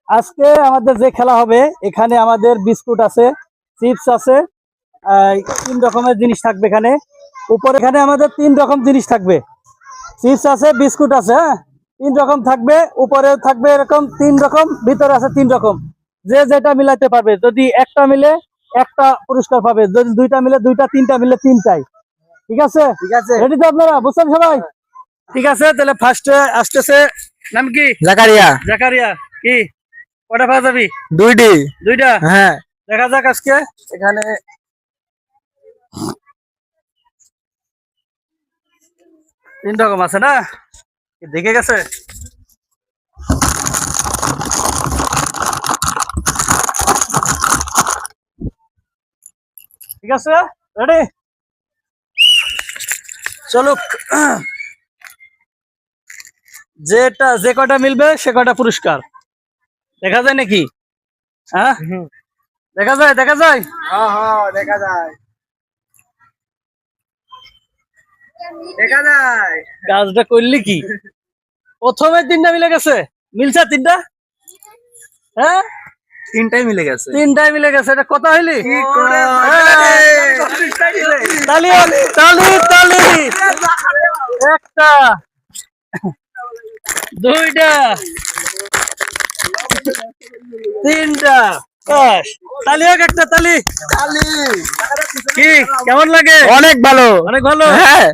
আজকে আমাদের যে খেলা হবে এখানে আমাদের বিস্কুট আছে, চিপস আছে, তিন রকমের জিনিস থাকবে এখানে। উপরে এখানে আমাদের তিন রকম জিনিস থাকবে, চিপস আছে, বিস্কুট আছে, হ্যাঁ তিন রকম থাকবে। উপরে থাকবে এরকম তিন রকম, ভিতরে আছে তিন রকম। যে যেটা মিলাইতে পারবে, যদি একটা মিলে একটা পুরস্কার পাবে, যদি দুইটা মিলে দুইটা, তিনটা মিলে তিনটাই। ঠিক আছে, ঠিক আছে, রেডি তো আপনারা, বুঝছেন সবাই? ঠিক আছে, তাহলে ফার্স্টে আসতেছে, নাম কি? জাকারিয়া। জাকারিয়া। কি কটা পাওয়া যাবি? দুইটি। দুইটা? হ্যাঁ। দেখা যাক আজকে। এখানে তিন রকম আছে না, দেখে গেছে? ঠিক আছে, রেডি, চলুক। যেটা যে কটা মিলবে সে কটা পুরস্কার। দেখা যায় নাকি? হ্যাঁ, দেখা যায়, দেখা যায়। হ্যাঁ হ্যাঁ, দেখা যায়, দেখা যায়। কাজটা করলি কি? প্রথমে তিনটা মিলে গেছে, মিলছে তিনটা? হ্যাঁ, তিনটাই মিলে গেছে। তিনটাই মিলে গেছে, এটা কথা হইলি? তালি তালি তালি। একটা, দুইটা, তিনটা, বাস। তালি হোক, একটা তালি। কি কেমন লাগে? অনেক ভালো, অনেক ভালো। হ্যাঁ।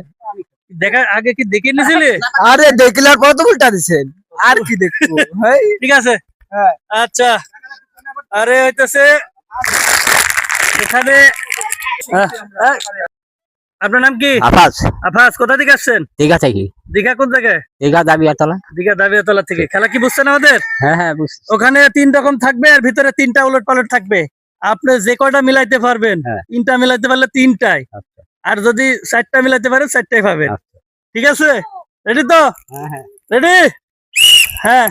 দেখা আগে কি দেখে নিয়েছিলি? আরে দেখলার পর তো উল্টা দিছেন, আর কি দেখবো। ঠিক আছে, আচ্ছা। আরে হইতেছে এখানে, আপনার নাম কি? আফাজ। আফাজ, কোথা থেকে আসছেন? ঠিক আছে কি? দীঘা কোন জায়গায়? দীঘা দাবিয়াতলা। দীঘা দাবিয়াতলা থেকে। খেলা কি বুঝছেন আমাদের? হ্যাঁ হ্যাঁ, বুঝছি। ওখানে তিন রকম থাকবে আর ভিতরে তিনটা উলট পালট থাকবে। আপনি যে কয়টা মিলাইতে পারবেন, তিনটা মিলাইতে পারলে তিনটাই, আর যদি চারটা মিলাইতে পারেন চারটাই পাবেন। ঠিক আছে, রেডি তো? রেডি, হ্যাঁ।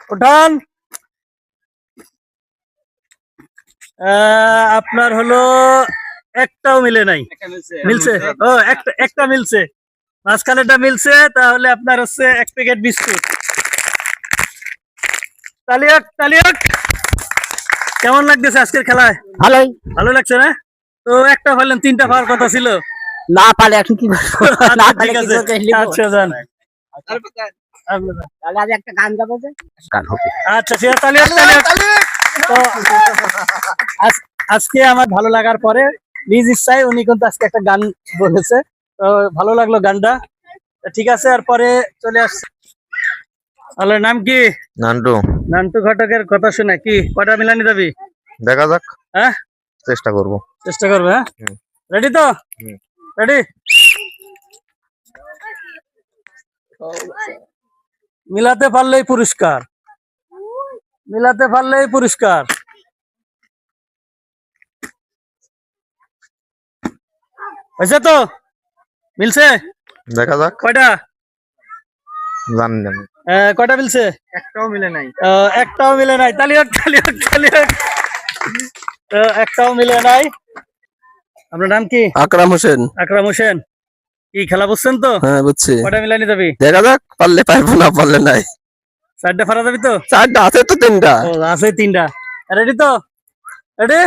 উঠান। আপনার হলো একটাও মিলে নাই। মিলছে? ও, একটা মিলছে, মাঝখানেটা মিলছে। তাহলে আপনার হচ্ছে এক প্যাকেট বিস্কুট। তালিয়াক তালিয়াক। কেমন লাগতেছে আজকের খেলায়? ভালোই। ভালো লাগছে না? তো একটা পারলেন, তিনটা পাওয়ার কথা ছিল। না পারলে এখন কি করবো? না পারলে ঠিক আছে, আচ্ছা যান। তাহলে আজ একটা গান গাবো, যে গান হবে। আচ্ছা ঠিক আছে, তালিয়াক তালিয়াক। তো আজকে আমার ভালো লাগার পরে নিজ ইচ্ছায় উনি কিন্তু আজকে একটা গান বলেছে, তো ভালো লাগলো গানটা। ঠিক আছে, আর পরে চলে আসছে। তাহলে নাম কি? নান্টু। নান্টু ঘটকের কথা শুনে কি কটা মিলানি যাবি? দেখা যাক, হ্যাঁ চেষ্টা করবো। চেষ্টা করবে, হ্যাঁ। রেডি তো? রেডি। মিলাতে পারলেই পুরস্কার, মিলাতে পারলেই পুরস্কার। হয়েছে তো? মিলছে? দেখা যাক, কয়টা? জানি না। কয়টা মিলছে? একটাও মিলে নাই। একটাও মিলে নাই। তালি হোক, তালি হোক, তালি হোক। একটাও মিলে নাই। আপনার নাম কি? আকরাম হোসেন। আকরাম হোসেন। কি খেলা বুঝছেন তো? হ্যাঁ বুঝছি। কয়টা মিলানি যাবি? দেখা যাক, পারলে পারবো, না পারলে নাই। চারটা ফারা যাবি তো? চারটা আছে তো, তিনটা। ও, আছে তিনটা। রেডি তো? রেডি।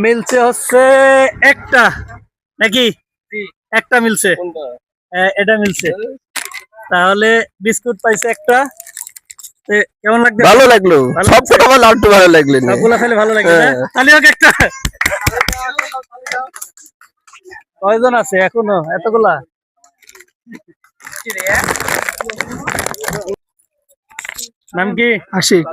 মিলছে হচ্ছে একটা, নাকি? একটা মিলছে, এটা মিলছে। তাহলে বিস্কুট পাইছে একটা। কেমন লাগবে? ভালো লাগলো, সবকটা আমার লাড্ডু ভালো লাগলো। সবগুলা খেলে ভালো লাগবে, তাহলে হোক একটা। কয়জন আছে এখনো এতগুলা? নাম কি? আশিক।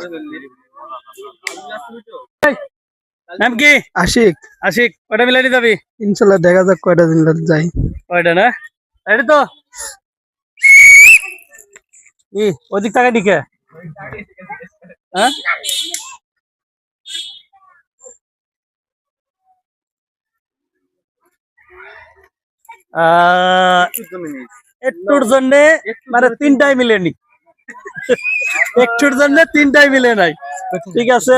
নাম কি? আশিক। আশিক, কয়টা মিলানি যাবি? ইনশাল্লাহ, দেখা যাক কয়টা দিন যাই। কয়টা না? রেডি তো? ওদিক টাকা দিকে, হ্যাঁ। একটুর জন্য মানে তিনটাই মিলেনি, একটুর জন্য তিনটাই মিলে নাই। ঠিক আছে,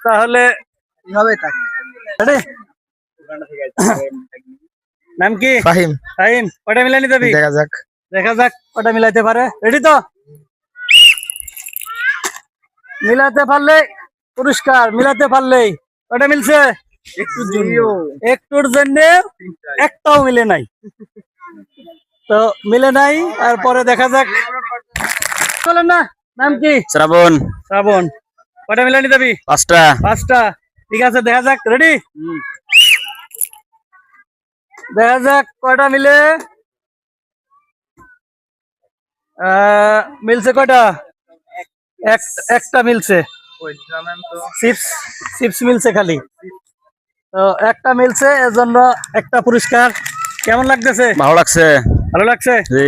তাহলে নাম কি? ফাহিম। ফাহিম, কয়টা মিলানি যাবি? দেখা যাক। দেখা যাক কয়টা মিলাইতে পারে। রেডি তো? মিলাতে পারলে পুরস্কার, মিলাতে পারলেই। কয়টা মিলছে? একটুর জন্য একটাও মিলে নাই। তো মিলে নাই, আর পরে দেখা যাক। বলেন না, নাম কি? শ্রাবণ। শ্রাবণ, কয়টা মিলানি যাবি? 5টা। 5টা। ঠিক আছে, দেখা যাক। রেডি? দেখা যাক কয়টা মিলে। মিলছে কয়টা? একটা মিলছে। চিপস চিপস মিলছে খালি। তো একটা মিলছে, এজন্য একটা পুরস্কার। কেমন লাগতেছে? ভালো লাগছে। ভালো লাগছে? জি।